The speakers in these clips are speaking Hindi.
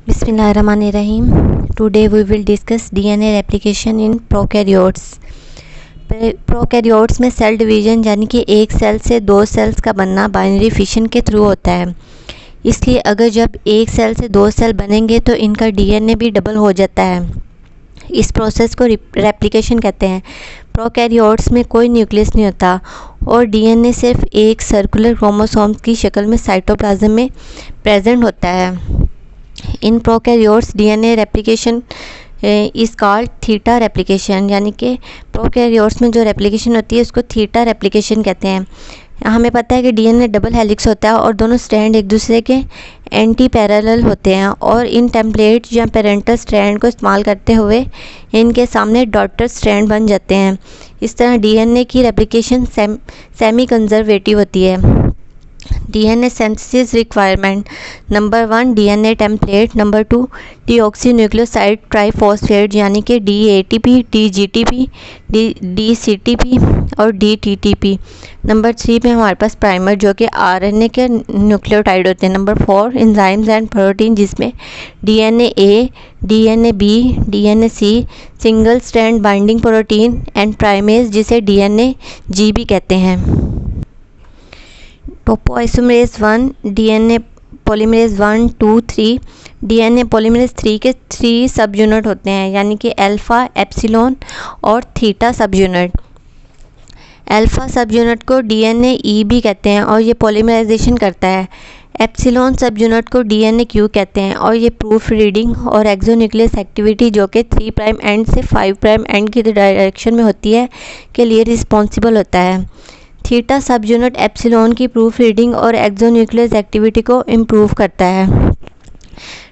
Bismillahirrahmanirrahim. Today we will discuss DNA replication in prokaryotes. Prokaryotes में सेल डिवीजन यानी कि एक सेल से दो सेल्स का बनना बाइनरी फिशन के थ्रू होता है। इसलिए अगर जब एक सेल से दो सेल बनेंगे तो इनका डीएनए भी डबल हो जाता है। इस प्रोसेस को रेप्लिकेशन कहते हैं। प्रोकैरियोट्स में कोई न्यूक्लियस नहीं होता और डीएनए सिर्फ एक सर्कुलर क्रोमोसोम्स की शक्ल में साइटोप्लाज्म में प्रेजेंट होता है। In prokaryotes DNA replication is called theta replication, यानी कि प्रोकैरियोट्स में जो रेप्लिकेशन होती है उसको थीटा रेप्लिकेशन कहते हैं। हमें पता है कि डीएनए डबल हेलिक्स होता है और दोनों स्ट्रैंड एक दूसरे के एंटी पैरेलल होते हैं और इन टेम्पलेट या पेरेंटल स्ट्रैंड को इस्तेमाल करते हुए इनके सामने डॉटर स्ट्रैंड बन जाते हैं। इस तरह डीएनए की रेप्लिकेशन सेमी कंजर्वेटिव होती है। DNA synthesis requirement: number 1 DNA template, number 2 deoxynucleoside triphosphate यानी कि DATP, DGTP, DCTP और DTTP। नंबर 3 में हमारे पास प्राइमर जो कि RNA के न्यूक्लियोटाइड होते हैं। नंबर 4 एंजाइम्स एंड प्रोटीन जिसमें DNA A, DNA B, DNA C, single strand binding protein and primase जिसे DNA G भी कहते हैं। Topoisomerase 1, DNA polymerase 1, 2, 3। DNA polymerase 3 के 3 सब यूनिट होते हैं, यानी कि अल्फ़ा, एप्सिलॉन और थीटा सब यूनिट। अल्फ़ा सब यूनिट को डीएनए ई भी कहते हैं और ये पॉलीमराइजेशन करता है। एप्सिलॉन सब यूनिट को डीएनए क्यू कहते हैं और ये प्रूफ रीडिंग और एक्सोन्यूक्लियस एक्टिविटी जो कि 3 प्राइम एंड से 5 प्राइम एंड की डायरेक्शन में होती है के लिए रिस्पॉन्सिबल होता है। थीटा सब यूनिट एप्सिलॉन की प्रूफ रीडिंग और एक्सोन्यूक्लियस एक्टिविटी को इम्प्रूव करता है।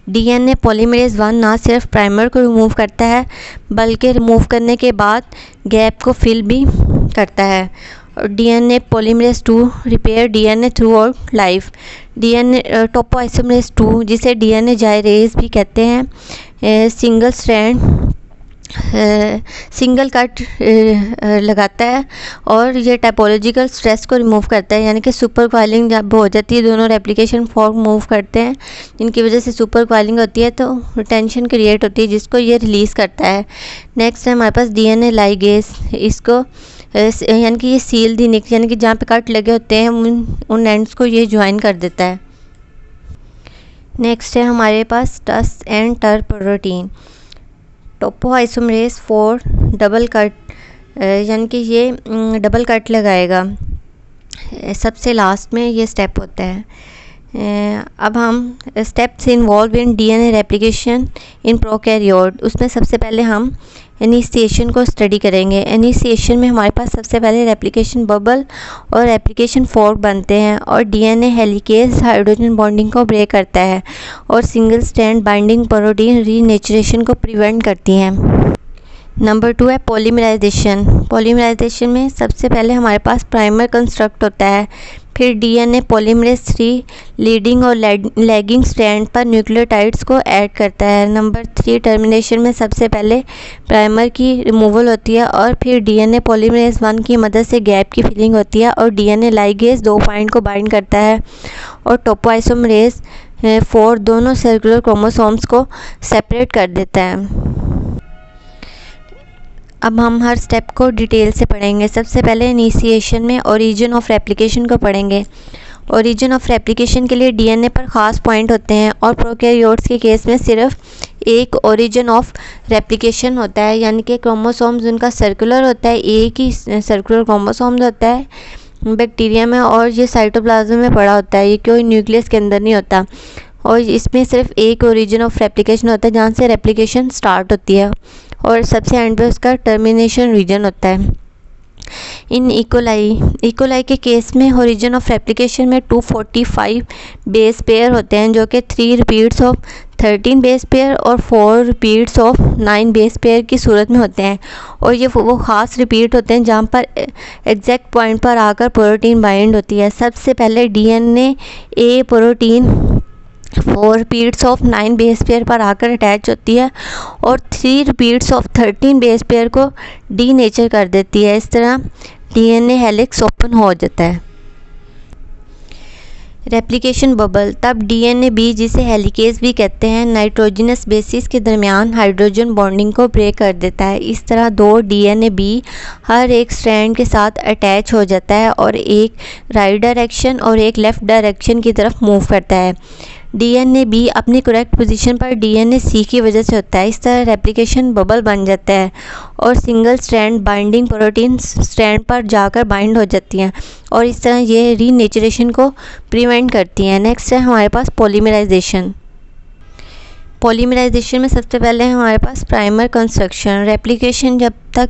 डीएनए पॉलीमरेज 1 ना सिर्फ प्राइमर को रिमूव करता है बल्कि रिमूव करने के बाद गैप को फिल भी करता है। और DNA polymerase 2 repair DNA through out life. DNA topoisomerase 2 जिसे डीएनए जाइरेज भी कहते हैं सिंगल कट लगाता है और ये टाइपोलॉजिकल स्ट्रेस को रिमूव करता है, यानी कि सुपर क्वाइलिंग जब हो जाती है दोनों रेप्लिकेशन फॉर्म मूव करते हैं जिनकी वजह से सुपर क्वाइलिंग होती है तो टेंशन क्रिएट होती है जिसको ये रिलीज़ करता है। नेक्स्ट है हमारे पास डीएनए लाइगेज। इसको यानी कि ये सील दी निक यानी कि जहाँ पे कट लगे होते हैं उन एंड्स को ये ज्वाइन कर देता है। नेक्स्ट है हमारे पास टस एंड टर प्रोटीन। टोपोआइसोमरेज 4 डबल कट यानी कि ये डबल कट लगाएगा। सबसे लास्ट में ये स्टेप होता है। अब हम steps involve in DNA replication in prokaryote, उसमें सबसे पहले हम इनिशिएशन को स्टडी करेंगे। इनिशिएशन में हमारे पास सबसे पहले रेप्लिकेशन बबल और रेप्लिकेशन फॉर्क बनते हैं और डीएनए हेलिकेज हाइड्रोजन बॉन्डिंग को ब्रेक करता है और single strand binding protein renaturation को प्रिवेंट करती हैं। नंबर 2 है पॉलीमराइजेशन। पॉलीमराइजेशन में सबसे पहले हमारे पास प्राइमर कंस्ट्रक्ट होता है, फिर डीएनए पॉलीमरेज 3 लीडिंग और लैगिंग स्ट्रैंड पर न्यूक्लियोटाइड्स को ऐड करता है। नंबर 3 टर्मिनेशन में सबसे पहले प्राइमर की रिमूवल होती है और फिर डीएनए पॉलीमरेज 1 की मदद से गैप की फिलिंग होती है और डीएनए लाइगेज 2 पॉइंट को बाइंड करता है और टोपोआइसोमरेज 4 दोनों सर्कुलर क्रोमोसोम्स को सेपरेट कर देता है। अब हम हर स्टेप को डिटेल से पढ़ेंगे। सबसे पहले इनिशिएशन में ओरिजिन ऑफ रेप्लिकेशन को पढ़ेंगे। ओरिजिन ऑफ रेप्लिकेशन के लिए डीएनए पर ख़ास पॉइंट होते हैं और प्रोकैरियोट्स के केस में सिर्फ एक ओरिजिन ऑफ रेप्लिकेशन होता है, यानी कि क्रोमोसोम्स उनका सर्कुलर होता है, एक ही सर्कुलर क्रोमोसोम्स होता है बैक्टीरिया में और ये साइटोप्लाज्म में पड़ा होता है, ये कोई न्यूक्लियस के अंदर नहीं होता और इसमें सिर्फ एक ओरिजिन ऑफ रेप्लिकेशन होता है जहाँ से रेप्लिकेशन स्टार्ट होती है और सबसे एंड पे उसका टर्मिनेशन रीजन होता है। इन इकोलाई के केस में ओरिजिन ऑफ रेप्लिकेशन में 245 बेस पेयर होते हैं जो कि 3 रिपीट्स ऑफ 13 बेस पेयर और 4 रिपीट्स ऑफ 9 बेस पेयर की सूरत में होते हैं और ये वो ख़ास रिपीट होते हैं जहाँ पर एग्जैक्ट पॉइंट पर आकर प्रोटीन बाइंड होती है। सबसे पहले DNA A protein 4 repeats of 9 base pair पर आकर अटैच होती है और 3 रिपीट्स ऑफ 13 बेस पेयर को डीनेचर कर देती है। इस तरह डीएनए हेलिक्स ओपन हो जाता है। रेप्लिकेशन बबल, तब डीएनए बी, जिसे हेलिकेज भी कहते हैं, नाइट्रोजनस बेसिस के दरमियान हाइड्रोजन बॉन्डिंग को ब्रेक कर देता है। इस तरह दो डीएनए बी हर एक स्ट्रैंड के साथ अटैच हो जाता है और एक राइट डायरेक्शन और एक लेफ़्ट डायरेक्शन की तरफ मूव करता है। डीएनए बी अपनी करेक्ट पोजीशन पर डीएनए सी की वजह से होता है। इस तरह रेप्लिकेशन बबल बन जाता है और single strand binding protein strand पर जाकर बाइंड हो जाती हैं और इस तरह ये रीनेचुरेशन को प्रिवेंट करती हैं। नेक्स्ट है हमारे पास पॉलीमराइजेशन। पॉलीमराइजेशन में सबसे पहले है हमारे पास प्राइमर कंस्ट्रक्शन। रेप्लिकेशन जब तक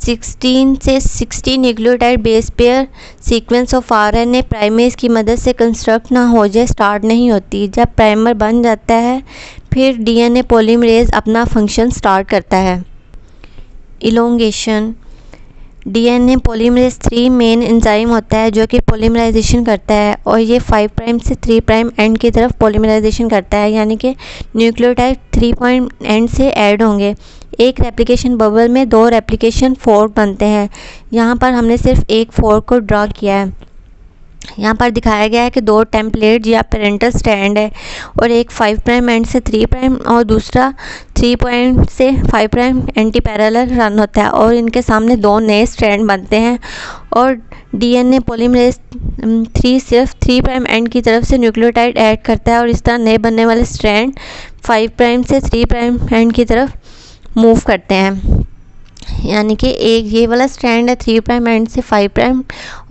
16 से 60 nucleotide base pair sequence of RNA primase की मदद से कंस्ट्रक्ट ना हो जाए स्टार्ट नहीं होती। जब प्राइमर बन जाता है फिर डीएनए पॉलीमरेज अपना फंक्शन स्टार्ट करता है। Elongation, DNA polymerase 3 main enzyme होता है जो कि पॉलीमराइजेशन करता है और ये 5 प्राइम से 3 प्राइम एंड की तरफ पॉलीमराइजेशन करता है, यानी कि न्यूक्लियोटाइड 3 प्राइम एंड से ऐड होंगे। एक रेप्लिकेशन बबल में 2 रेप्लिकेशन फोर्क बनते हैं। यहाँ पर हमने सिर्फ एक फोर्क को ड्रा किया है। यहाँ पर दिखाया गया है कि 2 टेम्पलेट या पेरेंटल स्टैंड है और एक 5 प्राइम एंड से 3 प्राइम और दूसरा 3 पॉइंट से 5 प्राइम एंटी पैरेलल रन होता है और इनके सामने 2 नए स्ट्रैंड बनते हैं और डीएनए पॉलीमरेज 3 सिर्फ 3 प्राइम एंड की तरफ से न्यूक्लियोटाइड ऐड करता है और इस तरह नए बनने वाले स्ट्रैंड 5 प्राइम से 3 प्राइम एंड की तरफ मूव करते हैं। यानी कि एक ये वाला स्ट्रैंड है 3 प्राइम एंड से 5 प्राइम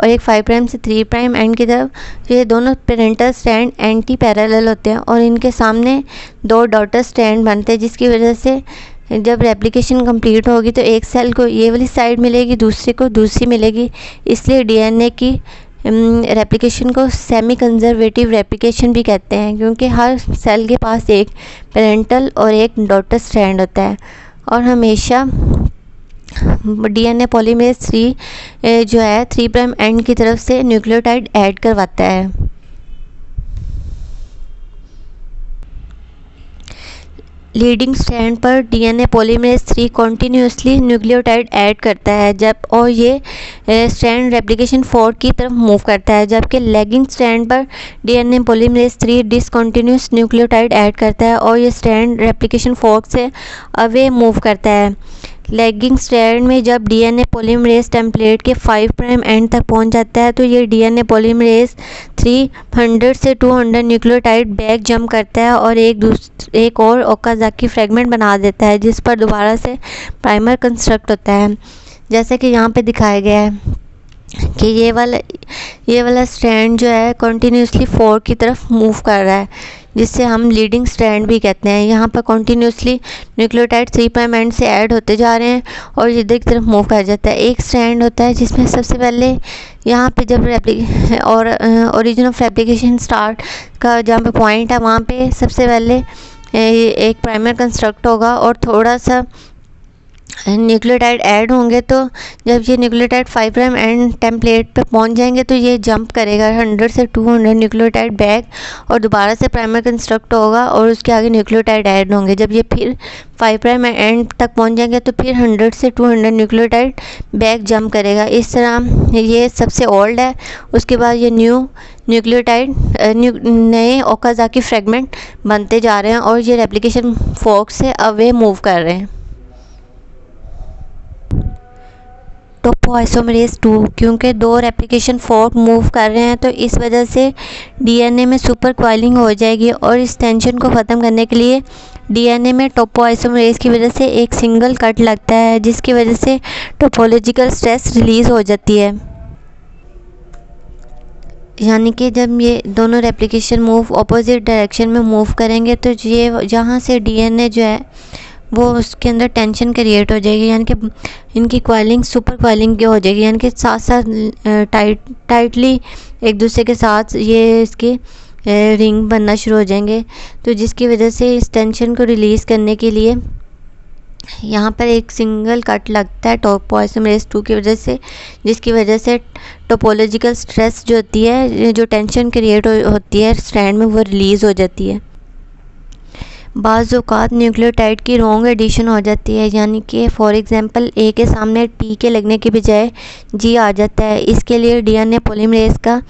और एक 5 प्राइम से 3 प्राइम एंड की तरफ। ये दोनों पेरेंटल स्ट्रैंड एंटी पैरेलल होते हैं और इनके सामने 2 डॉटर स्ट्रैंड बनते हैं, जिसकी वजह से जब रेप्लिकेशन कंप्लीट होगी तो एक सेल को ये वाली साइड मिलेगी, दूसरे को दूसरी मिलेगी। इसलिए डीएनए की रेप्लिकेशन को सेमी कंजर्वेटिव रेप्लिकेशन भी कहते हैं, क्योंकि हर सेल के पास एक पेरेंटल और एक डॉटर स्ट्रैंड होता है और हमेशा डीएनए पॉलीमरेज 3 जो है 3 प्राइम एंड की तरफ से न्यूक्लियोटाइड ऐड करवाता है। लीडिंग स्ट्रैंड पर DNA polymerase 3 continuously nucleotide add करता है जब और ये स्ट्रैंड रेप्लिकेशन फोर्क की तरफ मूव करता है, जबकि लैगिंग स्ट्रैंड पर DNA polymerase 3 discontinuous nucleotide add करता है और ये स्ट्रैंड रेप्लिकेशन फोर्क से अवे मूव करता है। लैगिंग स्ट्रैंड में जब डीएनए पॉलीमरेज टेम्पलेट के 5 प्राइम एंड तक पहुंच जाता है तो ये डीएनए पॉलीमरेज 300 से 200 न्यूक्लियोटाइड बैक जंप करता है और एक और ओकाज़ाकी फ्रेगमेंट बना देता है, जिस पर दोबारा से प्राइमर कंस्ट्रक्ट होता है। जैसे कि यहाँ पे दिखाया गया है कि ये वाला स्ट्रैंड जो है कंटिन्यूसली फोर्क की तरफ मूव कर रहा है, जिससे हम लीडिंग स्ट्रैंड भी कहते हैं। यहाँ पर कंटिन्यूसली न्यूक्लियोटाइड 3 प्राइम एंड से ऐड होते जा रहे हैं और इधर की तरफ मूव कर जाता है। एक स्ट्रैंड होता है जिसमें सबसे पहले यहाँ पे जब ओरिजिन ऑफ रेप्लिकेशन स्टार्ट का जहाँ पे पॉइंट है वहाँ पे सबसे पहले एक प्राइमर कंस्ट्रक्ट होगा और थोड़ा सा न्यूक्लियोटाइड ऐड होंगे। तो जब ये न्यूक्लियोटाइड 5 प्राइम एंड टेम्पलेट पे पहुंच जाएंगे तो ये जंप करेगा 100 से 200 न्यूक्लियोटाइड बैक और दोबारा से प्राइमर कंस्ट्रक्ट होगा और उसके आगे न्यूक्लियोटाइड ऐड होंगे। जब ये फिर 5 प्राइम एंड तक पहुंच जाएंगे तो फिर 100 से 200 न्यूक्लियोटाइड बैक जंप करेगा। इस तरह ये सबसे ओल्ड है। उसके बाद ये न्यूक्लियोटाइड नए ओकाज़ाकी फ्रेगमेंट बनते जा रहे हैं और ये रेप्लिकेशन फोर्क से अवे मूव कर रहे हैं। टोपोआइसोमरेज 2, क्योंकि 2 रेप्लिकेशन फोर्क मूव कर रहे हैं तो इस वजह से डीएनए में सुपर कॉइलिंग हो जाएगी और इस टेंशन को ख़त्म करने के लिए डीएनए में टोपोआइसोमरेज की वजह से एक सिंगल कट लगता है, जिसकी वजह से टोपोलॉजिकल स्ट्रेस रिलीज़ हो जाती है। यानी कि जब ये दोनों रेप्लिकेशन मूव अपोजिट डायरेक्शन में मूव करेंगे तो ये जहाँ से डीएनए जो है वो उसके अंदर टेंशन क्रिएट हो जाएगी, यानी कि इनकी कॉइलिंग सुपर कॉइलिंग की हो जाएगी, यानी कि साथ साथ टाइटली एक दूसरे के साथ ये इसके रिंग बनना शुरू हो जाएंगे। तो जिसकी वजह से इस टेंशन को रिलीज़ करने के लिए यहाँ पर एक सिंगल कट लगता है टोपोआइसोमरेज 2 की वजह से, जिसकी वजह से टोपोलॉजिकल स्ट्रेस जो होती है, जो टेंशन क्रिएट होती है स्ट्रैंड में, वो रिलीज़ हो जाती है। बाज़ औक़ात न्यूक्लियोटाइड की रॉन्ग एडिशन हो जाती है, यानी कि फॉर एग्जांपल ए के सामने टी के लगने की बजाय जी आ जाता है। इसके लिए डीएनए पॉलीमरेज का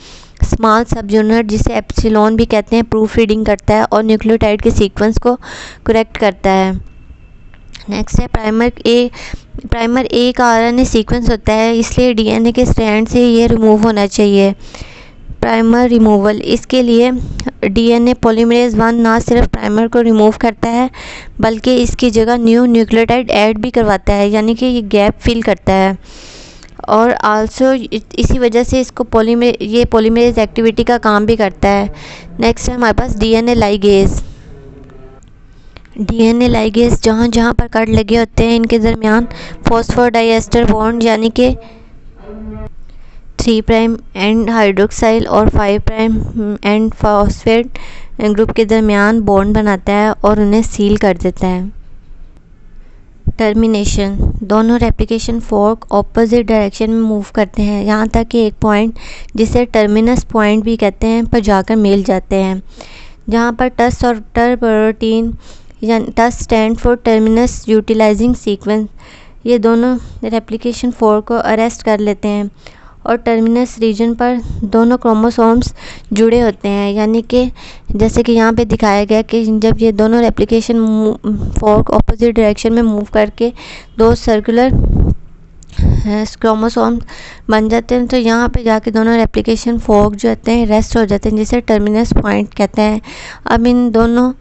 स्मॉल सब यूनिट जिसे एप्सिलॉन भी कहते हैं प्रूफ रीडिंग करता है और न्यूक्लियोटाइड के सीक्वेंस को करेक्ट करता है। नेक्स्ट है प्राइमर ए का आरएनए सीक्वेंस होता है, इसलिए डीएनए के स्ट्रैंड से ये रिमूव होना चाहिए। प्राइमर रिमूवल, इसके लिए डीएनए पॉलीमरेज 1 ना सिर्फ प्राइमर को रिमूव करता है बल्कि इसकी जगह न्यू न्यूक्लियोटाइड ऐड भी करवाता है, यानी कि ये गैप फिल करता है। और आल्सो इसी वजह से इसको पॉलीमरेज एक्टिविटी का काम भी करता है। नेक्स्ट है हमारे पास डीएनए लाइगेज। डीएनए लाइगेज जहाँ जहाँ पर कट लगे होते हैं इनके दरमियान फॉस्फोडाइएस्टर बॉन्ड यानी कि 3' एंड हाइड्रोक्साइल और 5' एंड फॉस्फेट ग्रुप के दरमियान बॉन्ड बनाता है और उन्हें सील कर देता है। टर्मिनेशन, दोनों रेप्लिकेशन फोर्क ऑपोजिट डायरेक्शन में मूव करते हैं यहाँ तक कि एक पॉइंट जिसे टर्मिनस पॉइंट भी कहते हैं पर जाकर मिल जाते हैं, जहाँ पर टस और Ter protein Tus stand for terminus utilizing sequence, ये दोनों रेप्लिकेशन फोर्क को अरेस्ट कर लेते हैं और टर्मिनस रीजन पर दोनों क्रोमोसोम्स जुड़े होते हैं, यानी कि जैसे कि यहाँ पे दिखाया गया कि जब ये दोनों रेप्लिकेशन फोर्क ऑपोजिट डायरेक्शन में मूव करके दो सर्कुलर क्रोमोसोम्स बन जाते हैं तो यहाँ पे जाके दोनों रेप्लिकेशन फोर्क जो होते हैं रेस्ट हो जाते हैं, जिसे टर्मिनस पॉइंट कहते हैं। अब इन दोनों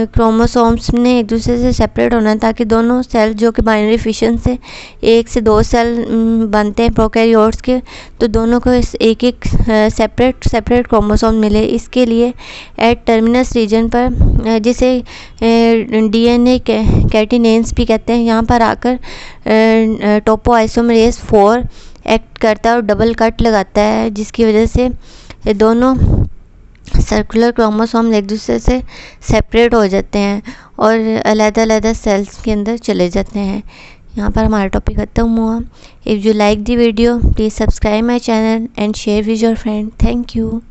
क्रोमोसोम्स ने एक दूसरे से सेपरेट होना है ताकि दोनों सेल जो कि बाइनरी फिशन से 1 से 2 सेल बनते हैं प्रोकैरियोट्स के, तो दोनों को एक सेपरेट क्रोमोसोम मिले। इसके लिए एट टर्मिनस रीजन पर जिसे डीएनए कैटिनेन्स भी कहते हैं, यहाँ पर आकर टोपोआइसोमरेज 4 एक्ट करता है और डबल कट लगाता है, जिसकी वजह से ये दोनों सर्कुलर क्रोमोसोम एक दूसरे से सेपरेट हो जाते हैं और अलग-अलग सेल्स के अंदर चले जाते हैं। यहाँ पर हमारा टॉपिक खत्म हुआ। If you like the video please subscribe my channel and share with your friend. Thank you.